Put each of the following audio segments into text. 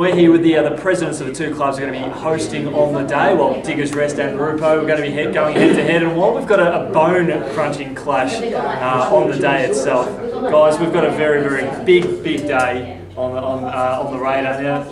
We're here with the presidents of the two clubs who are going to be hosting on the day. Well, Diggers Rest and Rupo are going to be going head to head. And while we've got a bone-crunching clash on the day itself, guys, we've got a very, very big day on the radar now.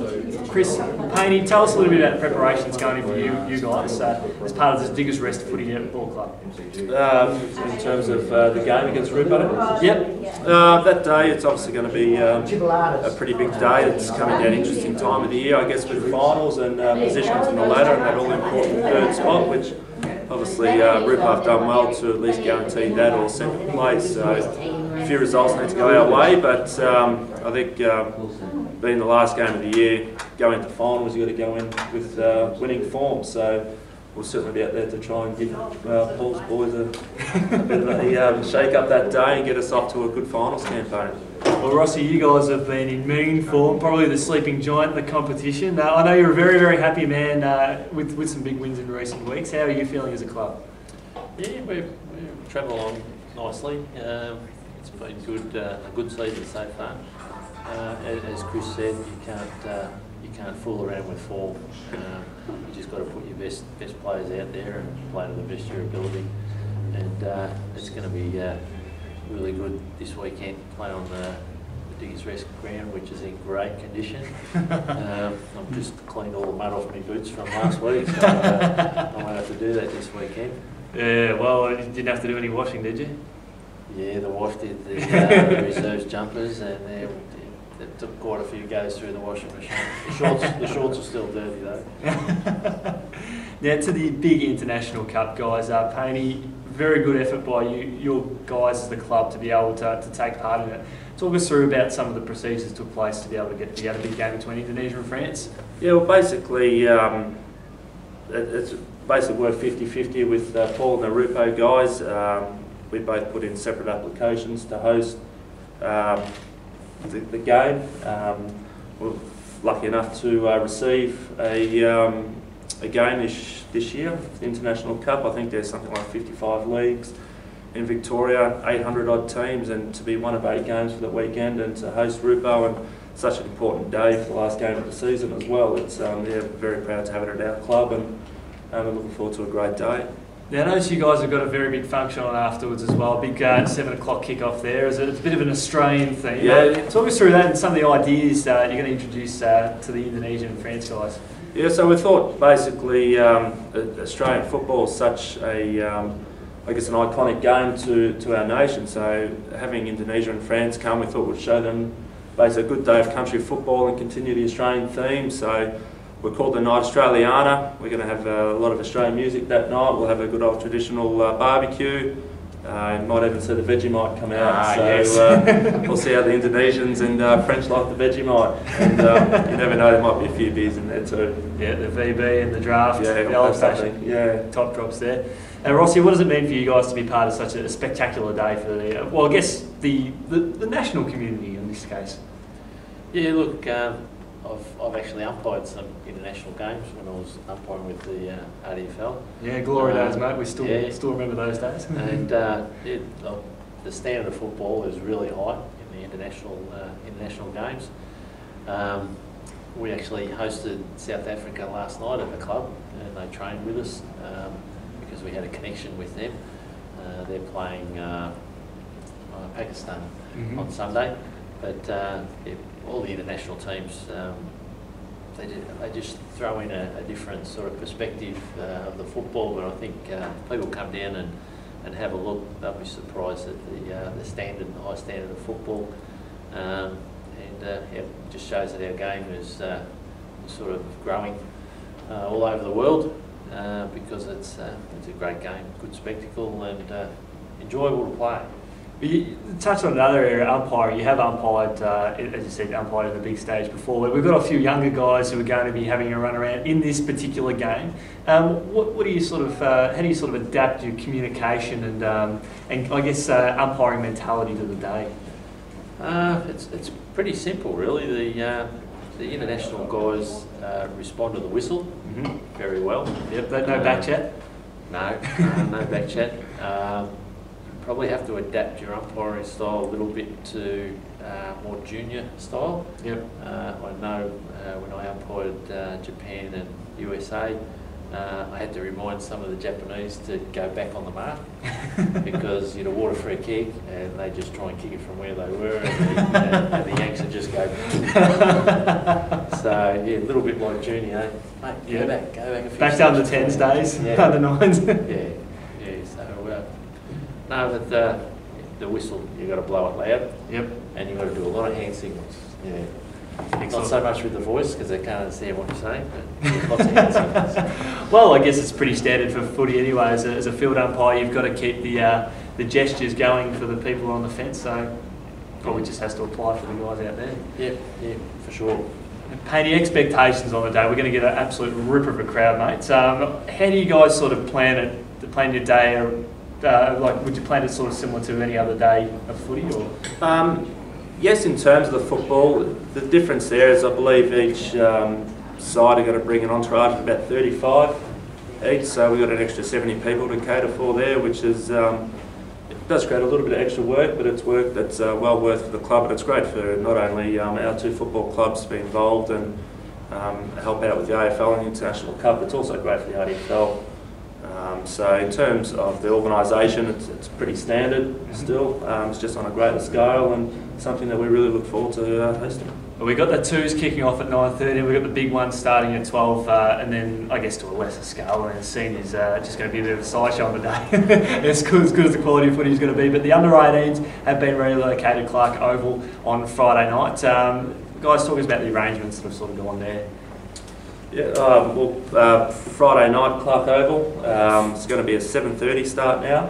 Chris, Payne, tell us a little bit about the preparations going in for you guys as part of this Diggers Rest Footy Netball Club. In terms of the game against Rupo? Yep. That day, it's obviously going to be a pretty big day. It's coming down an interesting time of the year, I guess, with finals and positions in the ladder and that all-important third spot, which obviously Rupo have done well to at least guarantee that or second place. So a few results need to go our way, but I think being the last game of the year, going to finals, you've got to go in with winning form. So we'll certainly be out there to try and give Paul's boys a bit of a shake up that day and get us off to a good finals campaign. Well, Rossi, you guys have been in mean form, probably the sleeping giant in the competition. I know you're a very, very happy man with some big wins in recent weeks. How are you feeling as a club? Yeah, we've travelled along nicely. It's been a good season so far. As Chris said, you can't fool around with form. You just got to put your best players out there and play to the best of your ability. And it's going to be really good this weekend. Play on the Diggers Rest ground, which is in great condition. I've just cleaned all the mud off my boots from last week, so I won't have to do that this weekend. Yeah, well, you didn't have to do any washing, did you? Yeah, the wash did the reserves jumpers, and it took quite a few goes through the washing machine. The shorts are still dirty though. Now to the big international cup, guys. Payne, very good effort by your guys as the club to be able to take part in it. Talk us through about some of the procedures that took place to be able to get a big game between Indonesia and France. Yeah, well, basically, it's basically worked 50-50 with Paul and the Rupo guys. We both put in separate applications to host the game. We're lucky enough to receive a game this year, the International Cup. I think there's something like 55 leagues in Victoria, 800 odd teams, and to be one of 8 games for the weekend and to host Rupo and such an important day for the last game of the season as well. It's very proud to have it at our club, and we're looking forward to a great day. Now, I notice you guys have got a very big function on afterwards as well. Big 7 o'clock kick-off there. It's a bit of an Australian theme. Yeah. Talk us through that and some of the ideas you're going to introduce to the Indonesian and France guys. Yeah, so we thought basically Australian football is such a, I guess, an iconic game to our nation. So having Indonesia and France come, we thought would show them basically a good day of country football and continue the Australian theme. So we're called the Night Australiana. We're going to have a lot of Australian music that night. We'll have a good old traditional barbecue. You might even see the Vegemite come out. Yes. We'll see how the Indonesians and French like the Vegemite. And you never know, there might be a few beers in there too. Yeah, the VB and the draft, yeah, the old fashioned, yeah, top drops there. And Rossi, what does it mean for you guys to be part of such a spectacular day for the, well, I guess the national community in this case? Yeah, look, I've actually umpired some international games when I was umpiring with the RDFL. Yeah, glory days, mate. We still remember those days. And the standard of football is really high in the international games. We actually hosted South Africa last night at the club, and they trained with us because we had a connection with them. They're playing Pakistan on Sunday, but all the international teams, they just throw in a different sort of perspective of the football. But I think people come down and have a look. They'll be surprised at the high standard of football, and it just shows that our game is sort of growing all over the world because it's a great game, good spectacle, and enjoyable to play. You touched on another area, umpiring. You have umpired, as you said, umpired on the big stage before. We've got a few younger guys who are going to be having a run around in this particular game. What do you sort of, how do you sort of adapt your communication and I guess umpiring mentality to the day? It's pretty simple, really. The international guys respond to the whistle very well. Yep, no back chat. No back chat. probably have to adapt your umpiring style a little bit to more junior style. Yep. I know when I umpired Japan and USA, I had to remind some of the Japanese to go back on the mark because you'd award a free kick and they just try and kick it from where they were, and the Yanks would just go. So yeah, a little bit like junior, eh? Mate, go back a few back down to 10s days, yeah. under 9s. yeah. So no, but the whistle, you got to blow it loud. Yep. And you got to do a lot of hand signals. Yeah. Excellent. Not so much with the voice because they can't understand what you're saying, but lots of hand signals. Well, I guess it's pretty standard for footy anyway. As a field umpire, you've got to keep the gestures going for the people on the fence, so probably just has to apply for the guys out there. Yeah, for sure. Payne, the expectations on the day, we're going to get an absolute ripper of a crowd, mate. How do you guys sort of plan your day? Like, would you plan it sort of similar to any other day of footy, or? Yes, in terms of the football, the difference there is I believe each side are going to bring an entourage of about 35 each, so we've got an extra 70 people to cater for there, which is it does create a little bit of extra work, but it's work that's well worth for the club, and it's great for not only our two football clubs to be involved and help out with the AFL and the International Cup, but it's also great for the AFL. So in terms of the organisation, it's pretty standard still. It's just on a greater scale and something that we really look forward to hosting. Well, we've got the twos kicking off at 9:30, we've got the big ones starting at 12, and then I guess to a lesser scale, and the seniors just going to be a bit of a sideshow on the day. As good as the quality of footy is going to be. But the under-18s have been relocated Clark Oval on Friday night. Guys, talk us about the arrangements that have sort of gone there. Yeah, Friday night, Clark Oval. It's going to be a 7:30 start now.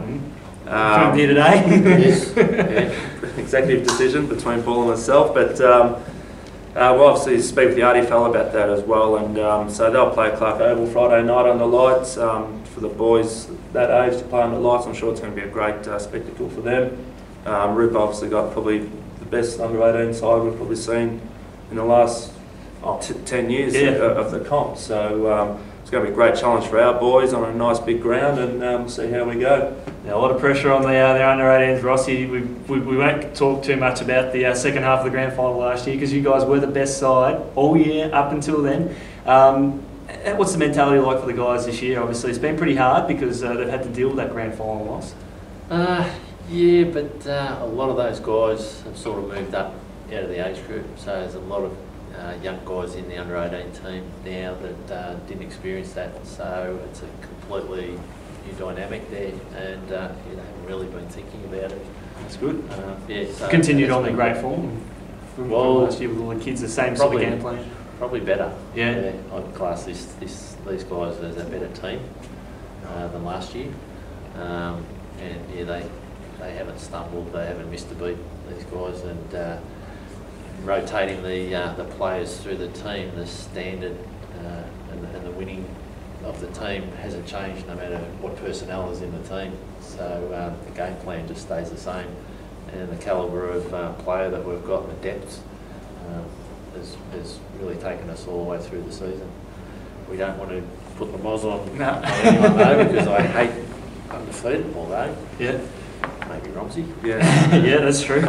From here today. Yes. Yeah. Executive decision between Paul and myself, but we'll obviously speak with the AFL about that as well, and so they'll play Clark Oval Friday night under lights. For the boys that age to play under lights, I'm sure it's going to be a great spectacle for them. Rupo obviously got probably the best under-18 side we've probably seen in the last 10 years of the comp, so it's going to be a great challenge for our boys on a nice big ground, and we'll see how we go. Yeah, a lot of pressure on their under-18s, Rossi. We won't talk too much about the second half of the grand final last year because you guys were the best side all year up until then. What's the mentality like for the guys this year? Obviously, it's been pretty hard because they've had to deal with that grand final loss. Yeah, but a lot of those guys have sort of moved up out of the age group, so there's a lot of young guys in the under-18 team now that didn't experience that, so it's a completely new dynamic there, and they haven't really been thinking about it. That's good. So continued on the great form from last year with all the kids, the same sort of game plan. Probably better. Yeah. I'd class these guys as a better team than last year, and they haven't stumbled, they haven't missed a beat, these guys, and rotating the players through the team, the standard and the winning of the team hasn't changed no matter what personnel is in the team. So the game plan just stays the same, and the calibre of player that we've got, the depth, has really taken us all the way through the season. We don't want to put the moz on anyone though, because I hate undefeated all day. Yeah. Maybe Romsey. Yeah. Yeah, that's true.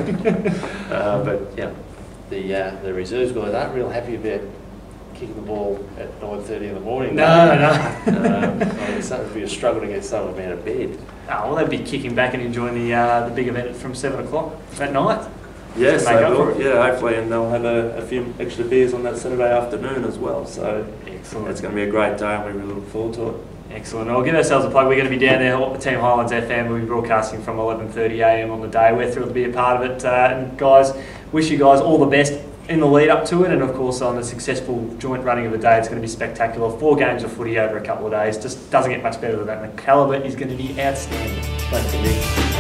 But yeah. The reserves guys aren't real happy about kicking the ball at 9:30 in the morning. No. It would be a struggle to get someone out of bed. Oh, well, they'd be kicking back and enjoying the big event from 7 o'clock at night. Yes, they will. Yeah, hopefully, and they'll have a few extra beers on that Saturday afternoon as well. So excellent. It's going to be a great day, and we really look forward to it. Excellent. I'll give ourselves a plug. We're going to be down there at Team Highlands FM. We'll be broadcasting from 11:30 a.m. on the day. We're thrilled to be a part of it. And guys, wish you guys all the best in the lead up to it, and of course on the successful joint running of the day. It's going to be spectacular. 4 games of footy over a couple of days. Just doesn't get much better than that. And the calibre is going to be outstanding. Thanks, Nick.